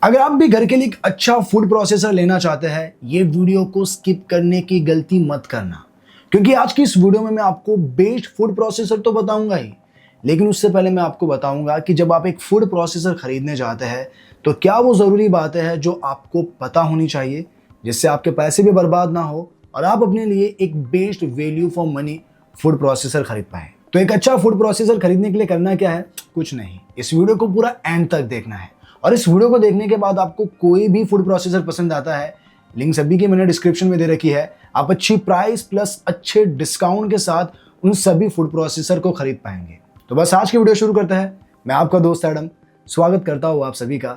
अगर आप भी घर के लिए एक अच्छा फूड प्रोसेसर लेना चाहते हैं, ये वीडियो को स्किप करने की गलती मत करना, क्योंकि आज की इस वीडियो में मैं आपको बेस्ट फूड प्रोसेसर तो बताऊंगा ही, लेकिन उससे पहले मैं आपको बताऊंगा कि जब आप एक फूड प्रोसेसर खरीदने जाते हैं तो क्या वो ज़रूरी बातें हैं जो आपको पता होनी चाहिए, जिससे आपके पैसे भी बर्बाद ना हो और आप अपने लिए एक best value for money food processor खरीद पाएं। तो एक अच्छा फूड प्रोसेसर खरीदने के लिए करना क्या है? कुछ नहीं, इस वीडियो को पूरा एंड तक देखना है। और इस वीडियो को देखने के बाद आपको कोई भी फूड प्रोसेसर पसंद आता है, लिंक सभी की मैंने डिस्क्रिप्शन में दे रखी है। आप अच्छी प्राइस प्लस अच्छे डिस्काउंट के साथ उन सभी फूड प्रोसेसर को खरीद पाएंगे। तो बस आज की वीडियो शुरू करते हैं। मैं आपका दोस्त एडम स्वागत करता हूँ आप सभी का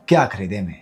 क्या खरीदे में।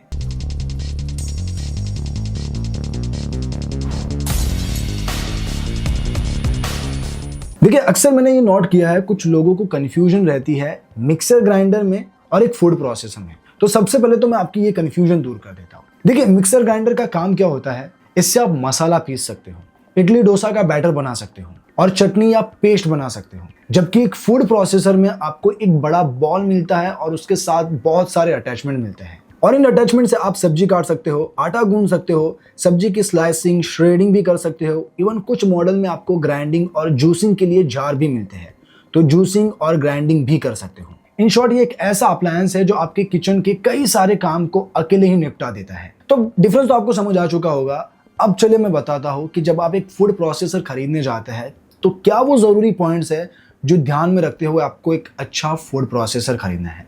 देखिए, अक्सर मैंने ये नोट किया है, कुछ लोगों को कंफ्यूजन रहती है मिक्सर ग्राइंडर में और एक फूड प्रोसेसर में। तो सबसे पहले तो मैं आपकी ये कंफ्यूजन दूर कर देता हूँ। देखिए, मिक्सर ग्राइंडर का काम क्या होता है? इससे आप मसाला पीस सकते हो, इडली डोसा का बैटर बना सकते हो और चटनी या पेस्ट बना सकते हो। जबकि एक फूड प्रोसेसर में आपको एक बड़ा बॉल मिलता है और उसके साथ बहुत सारे अटैचमेंट मिलते हैं, और इन अटैचमेंट से आप सब्जी काट सकते हो, आटा गूंद सकते हो, सब्जी की स्लाइसिंग श्रेडिंग भी कर सकते हो। इवन कुछ मॉडल में आपको ग्राइंडिंग और जूसिंग के लिए जार भी मिलते हैं, तो जूसिंग और ग्राइंडिंग भी कर सकते हो। इन शॉर्ट, ये एक ऐसा अप्लायंस है जो आपके किचन के कई सारे काम को अकेले ही निपटा देता है। तो डिफरेंस तो आपको समझ आ चुका होगा। अब चलिए मैं बताता हूँ कि जब आप एक फूड प्रोसेसर खरीदने जाते हैं तो क्या वो जरूरी पॉइंट्स है जो ध्यान में रखते हुए आपको एक अच्छा फूड प्रोसेसर खरीदना है।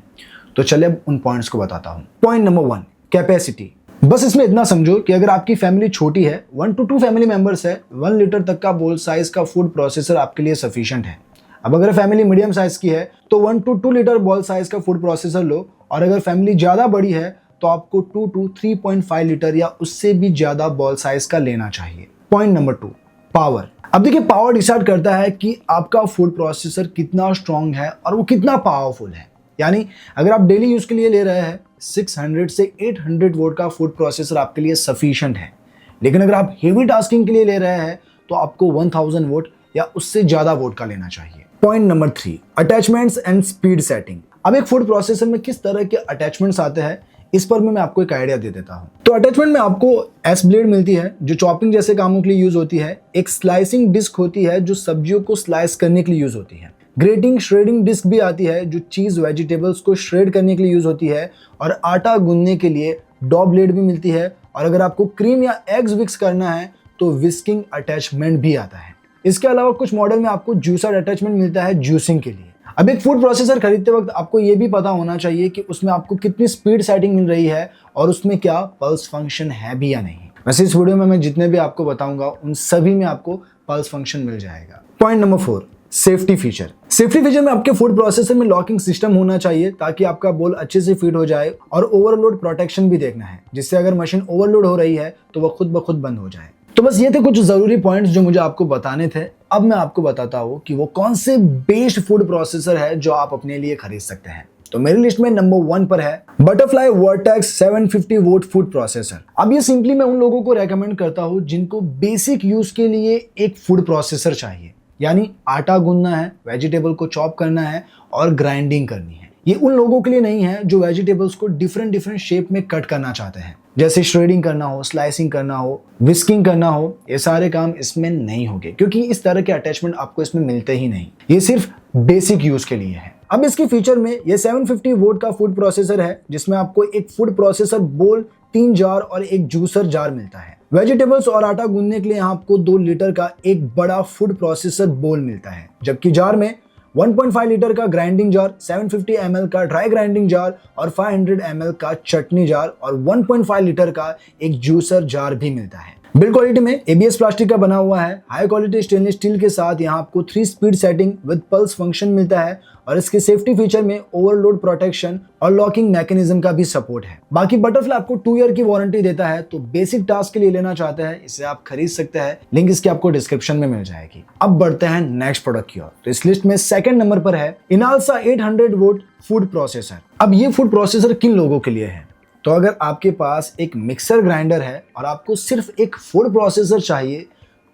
तो चलिए उन पॉइंट्स को बताता हूँ। Point number 1, capacity. बस इसमें इतना समझो कि अगर आपकी फैमिली छोटी है, 1 to 2 फैमिली मेंबर्स है, 1 लीटर तक का बोल साइज का फूड प्रोसेसर आपके लिए सफिशिएंट है। अब अगर फैमिली मीडियम साइज की है तो 1 to 2 लीटर बॉल साइज का फूड प्रोसेसर लो, और अगर फैमिली ज्यादा बड़ी है तो आपको 2 to 3.5 लीटर या उससे भी ज्यादा बॉल साइज का लेना चाहिए। Point number 2, power. अब देखिए, पावर डिसाइड करता है कि आपका फूड प्रोसेसर कितना स्ट्रांग है और वो कितना पावरफुल है। यानी अगर आप डेली यूज के लिए ले रहे हैं, 600 से 800 वोल्ट का फूड प्रोसेसर आपके लिए सफिशिएंट है। लेकिन अगर आप हेवी टास्किंग के लिए ले रहे हैं तो आपको 1000 वोल्ट या उससे ज्यादा वोल्ट का लेना चाहिए। Point number 3, attachments and speed setting. अब एक फूड प्रोसेसर में किस तरह के अटैचमेंट्स आते हैं, इस पर मैं आपको एक आइडिया दे देता हूं। तो अटैचमेंट में आपको एस ब्लेड मिलती है जो चॉपिंग जैसे कामों के लिए यूज होती है। एक स्लाइसिंग डिस्क होती है जो सब्जियों को स्लाइस करने के लिए यूज होती है। ग्रेटिंग श्रेडिंग डिस्क भी आती है जो चीज वेजिटेबल्स को श्रेड करने के लिए यूज होती है। और आटा गूंदने के लिए डॉ ब्लेड भी मिलती है। और अगर आपको क्रीम या एग्स विक्स करना है तो विस्किंग अटैचमेंट भी आता है। इसके अलावा कुछ मॉडल में आपको जूसर अटैचमेंट मिलता है जूसिंग के लिए। अब एक फूड प्रोसेसर खरीदते वक्त आपको ये भी पता होना चाहिए कि उसमें आपको कितनी स्पीड सेटिंग मिल रही है और उसमें क्या पल्स फंक्शन है भी या नहीं। वैसे इस वीडियो में मैं जितने भी आपको बताऊंगा उन सभी में आपको पल्स फंक्शन मिल जाएगा। Point number 4, safety feature. Safety feature में आपके फूड प्रोसेसर में लॉकिंग सिस्टम होना चाहिए ताकि आपका बोल अच्छे से फिट हो जाए, और ओवरलोड प्रोटेक्शन भी देखना है, जिससे अगर मशीन ओवरलोड हो रही है तो वह खुद ब खुद बंद हो जाए। तो बस ये थे कुछ जरूरी पॉइंट्स जो मुझे आपको बताने थे। अब मैं आपको बताता हूँ कि वो कौन से बेस्ट फूड प्रोसेसर है जो आप अपने लिए खरीद सकते हैं। तो मेरी लिस्ट में नंबर 1 पर है butterfly vertex 750 vote food processor. अब ये सिंपली मैं उन लोगों को रेकमेंड करता हूँ जिनको बेसिक यूज के लिए एक फूड प्रोसेसर चाहिए, यानी आटा गूंदना है, वेजिटेबल को चॉप करना है और ग्राइंडिंग करनी है। ये उन लोगों के लिए नहीं है जो वेजिटेबल्स को डिफरेंट शेप में कट करना चाहते हैं, जैसे श्रेडिंग करना हो, स्लाइसिंग करना हो, विस्किंग करना हो। ये सारे काम इसमें नहीं होंगे क्योंकि इस तरह के अटैचमेंट आपको इसमें मिलते ही नहीं। ये सिर्फ बेसिक यूज के लिए है। अब इसकी फीचर में ये 750 वोट का फूड प्रोसेसर है जिसमें आपको एक फूड प्रोसेसर बोल, 3 जार और एक जूसर जार मिलता है। वेजिटेबल्स और आटा गूंदने के लिए यहाँ आपको 2 लीटर का एक बड़ा फूड प्रोसेसर बोल मिलता है, जबकि जार में 1.5 लीटर का ग्राइंडिंग जार, 750 ml का ड्राई ग्राइंडिंग जार और 500 ml का चटनी जार और 1.5 लीटर का एक जूसर जार भी मिलता है। बिल्ड क्वालिटी में ABS प्लास्टिक का बना हुआ है। हाई क्वालिटी स्टेनलेस स्टील के साथ यहाँ आपको 3 speed setting with pulse function मिलता है, और इसके सेफ्टी फीचर में ओवरलोड प्रोटेक्शन और लॉकिंग मैकेनिज्म का भी सपोर्ट है। बाकी बटरफ्लाई आपको 2 ईयर की वारंटी देता है, तो बेसिक टास्क के लिए लेना चाहते हैं इसे आप खरीद सकते हैं। लिंक इसकी आपको डिस्क्रिप्शन में मिल जाएगी। अब बढ़ते हैं नेक्स्ट प्रोडक्ट की ओर। तो इस लिस्ट में 2nd नंबर पर है इनालसा 800 वोट फूड प्रोसेसर। अब ये फूड प्रोसेसर किन लोगों के लिए है? तो अगर आपके पास एक मिक्सर ग्राइंडर है और आपको सिर्फ एक फूड प्रोसेसर चाहिए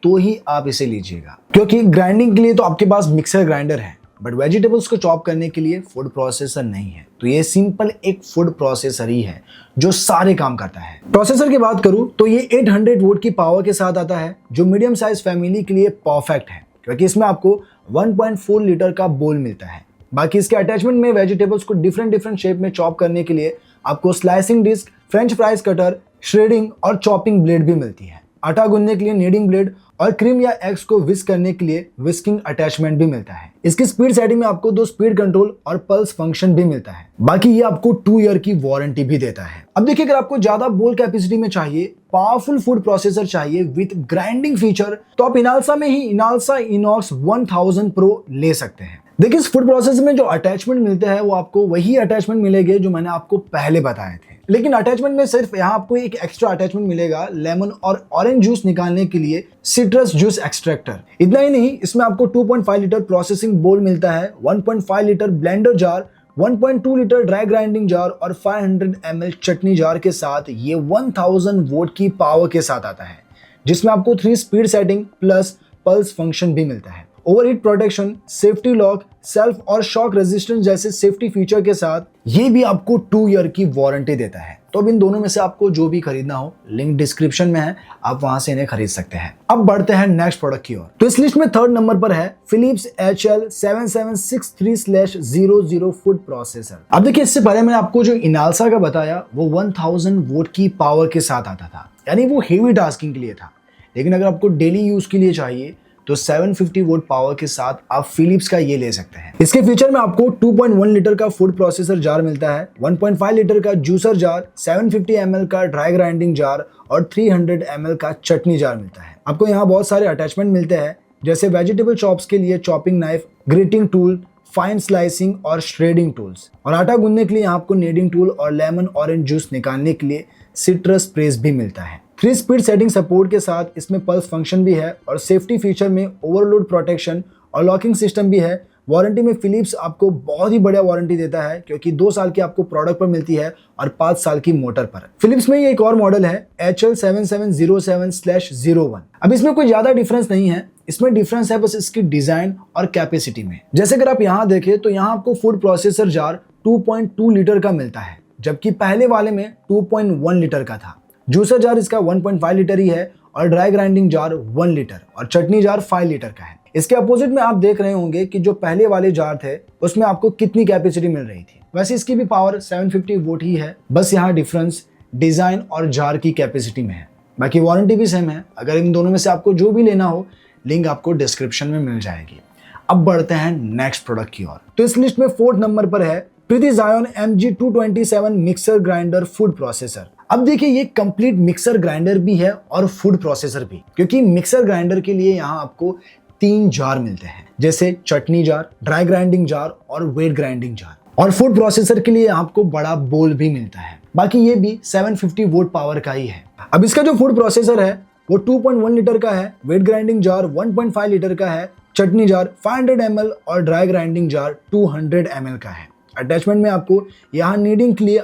तो ही आप इसे लीजिएगा, क्योंकि ग्राइंडिंग के लिए तो आपके पास मिक्सर ग्राइंडर है, बट वेजिटेबल्स को चॉप करने के लिए फूड प्रोसेसर नहीं है। तो ये सिंपल एक फूड प्रोसेसर ही है जो सारे काम करता है। प्रोसेसर की बात करूं तो ये 800 वोट की पावर के साथ आता है, जो मीडियम साइज फैमिली के लिए परफेक्ट है, क्योंकि इसमें आपको 1.4 लीटर का बोल मिलता है। बाकी इसके अटैचमेंट में वेजिटेबल्स को डिफरेंट शेप में चॉप करने के लिए आपको slicing disc, French fries cutter, shredding और चॉपिंग ब्लेड भी मिलती है। आटा गूंदने के लिए नीडिंग ब्लेड और क्रीम या एग्स को विस्क करने के लिए विस्किंग अटैचमेंट भी मिलता है। इसकी स्पीड सेटिंग में आपको 2 स्पीड कंट्रोल और पल्स फंक्शन भी मिलता है। बाकी ये आपको 2 ईयर की वारंटी भी देता है। अब देखिए, अगर आपको ज्यादा बोल कैपेसिटी में चाहिए, पावरफुल फूड प्रोसेसर चाहिए विद ग्राइंडिंग फीचर, तो आप इनालसा में ही इनालसा इनॉक्स 1000 प्रो ले सकते हैं। देखिए, इस फूड प्रोसेसर में जो अटैचमेंट मिलते हैं वो आपको वही अटैचमेंट मिलेंगे जो मैंने आपको पहले बताए थे, लेकिन अटैचमेंट में सिर्फ यहाँ आपको एक एक्स्ट्रा अटैचमेंट मिलेगा लेमन और ऑरेंज जूस निकालने के लिए सिट्रस जूस एक्सट्रैक्टर। इतना ही नहीं, इसमें आपको 2.5 लीटर प्रोसेसिंग बोल मिलता है, 1.5 litre blender jar, 1.2 litre dry grinding jar और 500 ml चटनी जार के साथ ये 1000 वोट की पावर के साथ आता है, जिसमें आपको 3 speed setting plus pulse function भी मिलता है। Overheat protection, safety lock, self और शॉक रेजिस्टेंस जैसे सेफ्टी फीचर के साथ ये भी आपको 2 ईयर की वारंटी देता है। तो अब इन दोनों में से आपको जो भी खरीदना हो, लिंक डिस्क्रिप्शन में है, आप वहां से इन्हें खरीद सकते हैं। अब बढ़ते हैं नेक्स्ट प्रोडक्ट की ओर। तो इस लिस्ट में 3rd नंबर पर है फिलिप्स HL7763/00 फूड प्रोसेसर। अब देखिए, इससे पहले मैंने आपको जो इनालसा का बताया वो 1000 वोट की पावर के साथ आता था, यानी वो हेवी टास्किंग के लिए था। लेकिन अगर आपको डेली यूज के लिए चाहिए तो 750 वोट पावर के साथ आप फिलिप्स का ये ले सकते हैं। इसके फीचर में आपको 2.1 लीटर का फूड प्रोसेसर जार मिलता है, 1.5 लीटर का जूसर जार, 750 ml का ड्राई ग्राइंडिंग जार और 300 ml का चटनी जार मिलता है। आपको यहाँ बहुत सारे अटैचमेंट मिलते हैं, जैसे वेजिटेबल चॉप्स के लिए chopping knife, grating tool, fine slicing और श्रेडिंग टूल्स, और आटा गूंदने के लिए यहाँ आपको नीडिंग टूल और लेमन ऑरेंज जूस निकालने के लिए सिट्रस प्रेस भी मिलता है। 3 स्पीड सेटिंग सपोर्ट के साथ इसमें पल्स फंक्शन भी है और सेफ्टी फीचर में ओवरलोड प्रोटेक्शन और लॉकिंग सिस्टम भी है। वारंटी में फिलिप्स आपको बहुत ही बढ़िया वारंटी देता है, क्योंकि 2 साल की आपको प्रोडक्ट पर मिलती है और 5 साल की मोटर पर। फिलिप्स में ये एक और मॉडल है HL7707/01। अब इसमें कोई ज्यादा डिफरेंस नहीं है, इसमें डिफरेंस है बस इसकी डिजाइन और कैपेसिटी में। जैसे अगर आप यहाँ देखें तो यहाँ आपको फूड प्रोसेसर जार 2.2 लीटर का मिलता है, जबकि पहले वाले में 2.1 लीटर का था। जूसर जार इसका 1.5 लीटर ही है और ड्राई ग्राइंडिंग जार 1 लीटर और चटनी जार 5 लीटर का है। इसके अपोजिट में आप देख रहे होंगे कि जो पहले वाले जार थे उसमें आपको कितनी कैपेसिटी मिल रही थी। वैसे इसकी भी पावर 750 वोट ही है, बस यहाँ डिफरेंस डिजाइन और जार की कैपेसिटी में है। बाकी वारंटी भी सेम है। अगर इन दोनों में से आपको जो भी लेना हो, लिंक आपको डिस्क्रिप्शन में मिल जाएगी। अब बढ़ते हैं नेक्स्ट प्रोडक्ट की ओर। तो इस लिस्ट में 4th नंबर पर है प्रीति ज़ायोन MG227 mixer grinder food processor. अब देखिए, ये कंप्लीट मिक्सर ग्राइंडर भी है और फूड प्रोसेसर भी, क्योंकि मिक्सर ग्राइंडर के लिए यहाँ आपको 3 जार मिलते हैं, जैसे चटनी जार, ड्राई ग्राइंडिंग जार और वेट ग्राइंडिंग जार। और फूड प्रोसेसर के लिए आपको बड़ा बोल भी मिलता है। बाकी ये भी 750 वोट पावर का ही है। अब इसका जो फूड प्रोसेसर है वो 2.1 लीटर का है, वेट ग्राइंडिंग जार 1.5 लीटर का है, चटनी जार 500 ml और ड्राई ग्राइंडिंग जार 200 ml का है। अटैचमेंट में आपको यहाँ नीडिंग के लिए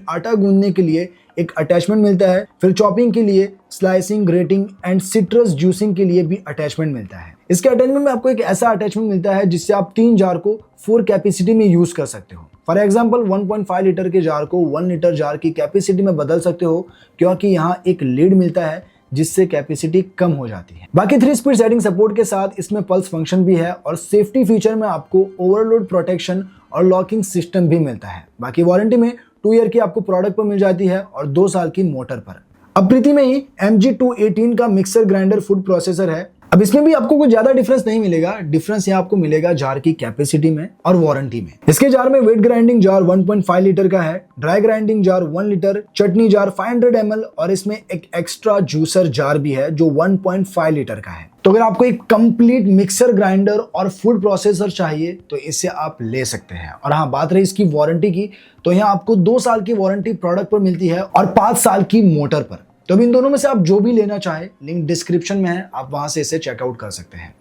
आटा गूंदने के लिए एक अटैचमेंट मिलता है, फिर चॉपिंग के लिए slicing, grating and citrus juicing के लिए भी अटैचमेंट मिलता है। इसके अटैचमेंट में आपको एक ऐसा अटैचमेंट मिलता है जिससे आप 3 जार को 4 कैपेसिटी में यूज कर सकते हो। फॉर एग्जाम्पल 1.5 लीटर के जार को 1 लीटर जार की कैपेसिटी में बदल सकते हो, क्योंकि यहाँ एक लीड मिलता है जिससे कैपेसिटी कम हो जाती है। बाकी 3 स्पीड सेटिंग सपोर्ट के साथ इसमें पल्स फंक्शन भी है और सेफ्टी फीचर में आपको ओवरलोड प्रोटेक्शन और लॉकिंग सिस्टम भी मिलता है। बाकी वारंटी में 2 ईयर की आपको प्रोडक्ट पर मिल जाती है और 2 साल की मोटर पर। अब प्रीति में ही MG218 का मिक्सर ग्राइंडर फूड प्रोसेसर है। अब इसमें भी आपको कुछ ज्यादा डिफरेंस नहीं मिलेगा, डिफरेंस यहाँ आपको मिलेगा जार की कैपेसिटी में और वारंटी में। इसके जार में वेट ग्राइंडिंग जार 1.5 लीटर का है, ड्राई ग्राइंडिंग जार 1 लीटर, चटनी जार 500 ml और इसमें एक एक्स्ट्रा जूसर जार भी है जो 1.5 लीटर का है। तो अगर आपको एक कंप्लीट मिक्सर ग्राइंडर और फूड प्रोसेसर चाहिए तो इसे आप ले सकते हैं। और हाँ, बात रही इसकी वारंटी की, तो यहाँ आपको 2 साल की वारंटी प्रोडक्ट पर मिलती है और 5 साल की मोटर पर। तो अब इन दोनों में से आप जो भी लेना चाहे, लिंक डिस्क्रिप्शन में है, आप वहां से इसे चेकआउट कर सकते हैं।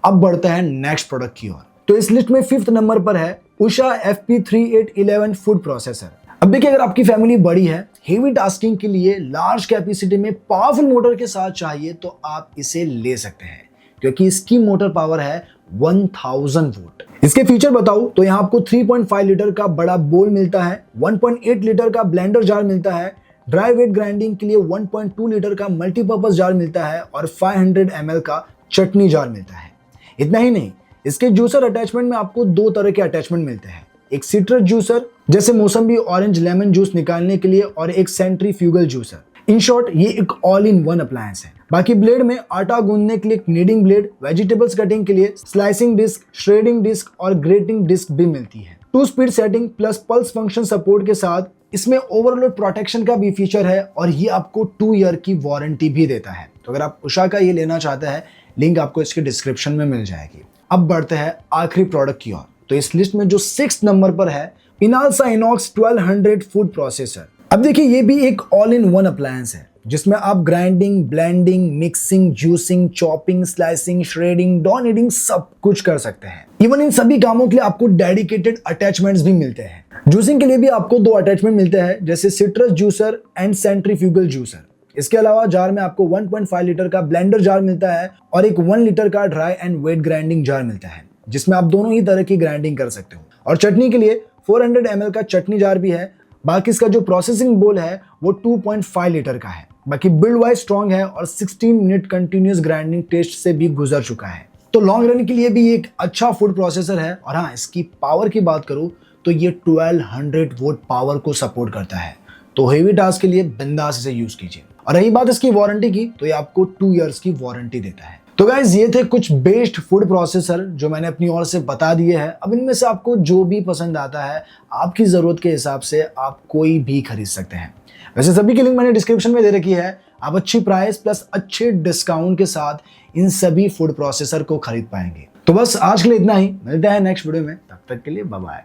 अब बढ़ते हैं नेक्स्ट प्रोडक्ट की ओर। तो इस लिस्ट में 5th नंबर पर है उषा FP3811 फूड प्रोसेसर। अब देखिए, अगर आपकी फैमिली बड़ी है, हेवी टास्किंग के लिए लार्ज कैपेसिटी में पावरफुल मोटर के साथ चाहिए तो आप इसे ले सकते हैं, क्योंकि इसकी मोटर पावर है 1000 वोट। इसके फीचर बताऊं तो यहाँ आपको 3.5 लीटर का बड़ा बोल मिलता है, 1.8 लीटर का ब्लेंडर जार मिलता है, ड्राई वेट ग्राइंडिंग के लिए 1.2 लीटर का मल्टीपर्पज जार मिलता है और 500 ml का चटनी जार मिलता है। इतना ही नहीं, इसके जूसर अटैचमेंट में आपको दो तरह के अटैचमेंट मिलते हैं, एक सिट्रस जूसर जैसे मौसम्बी ऑरेंज लेमन जूस निकालने के लिए और एक सेंट्रीफ्यूगल जूसर। इन शॉर्ट ये एक ऑल इन वन अप्लायंस है। बाकी ब्लेड में आटा गूंदने के लिए नीडिंग ब्लेड, वेजिटेबल्स कटिंग के लिए स्लाइसिंग डिस्क, श्रेडिंग डिस्क और ग्रेटिंग डिस्क भी मिलती है। 2 speed setting plus pulse function support के साथ इसमें ओवरलोड प्रोटेक्शन का भी फीचर है और ये आपको 2 ईयर की वारंटी भी देता है। तो अगर आप उषा का ये लेना चाहते हैं, लिंक आपको इसके डिस्क्रिप्शन में मिल जाएगी। अब बढ़ते हैं आखिरी प्रोडक्ट की ओर। तो इस लिस्ट में जो 6th नंबर पर है इनालसा इनॉक्स 1200 फूड प्रोसेसर। अब देखिए ये भी एक ऑल इन वन अप्लायंस है जिसमें आप grinding, blending, mixing, juicing, chopping, slicing, shredding, डॉ नीडिंग सब कुछ कर सकते हैं। इवन इन सभी कामों के लिए आपको डेडिकेटेड अटैचमेंट्स भी मिलते हैं। जूसिंग के लिए भी आपको 2 अटैचमेंट मिलते हैं जैसे citrus juicer and centrifugal juicer. इसके अलावा जार में आपको 1.5 लीटर का ब्लेंडर जार मिलता है और एक 1 लीटर का dry and wet grinding jar मिलता है जिसमें आप दोनों ही तरह की ग्राइंडिंग कर सकते हो। और चटनी के लिए 400 ml का चटनी जार भी है। बाकी इसका जो प्रोसेसिंग बोल है वो 2.5 लीटर का है। बाकी बिल्ड वाइज स्ट्रॉन्ग है और 16 मिनट कंटिन्यूस ग्राइंडिंग टेस्ट से भी गुजर चुका है। तो लॉन्ग रन के लिए भी एक अच्छा फूड प्रोसेसर है। और हाँ, इसकी पावर की बात करूँ तो ये 1200 वोट पावर को सपोर्ट करता है। तो हेवी टास्क के लिए बिंदास इसे यूज कीजिए। और रही बात इसकी वारंटी की तो ये आपको 2 इयर्स की वारंटी देता है। तो गाइज ये थे कुछ बेस्ट फूड प्रोसेसर जो मैंने अपनी ओर से बता दिए हैं। अब इनमें से आपको जो भी पसंद आता है आपकी ज़रूरत के हिसाब से आप कोई भी खरीद सकते हैं। वैसे सभी की लिंक मैंने डिस्क्रिप्शन में दे रखी है। आप अच्छी प्राइस प्लस अच्छे डिस्काउंट के साथ इन सभी फूड प्रोसेसर को खरीद पाएंगे। तो बस आज के लिए इतना ही, मिलते हैं नेक्स्ट वीडियो में, तब तक के लिए बाय बाय।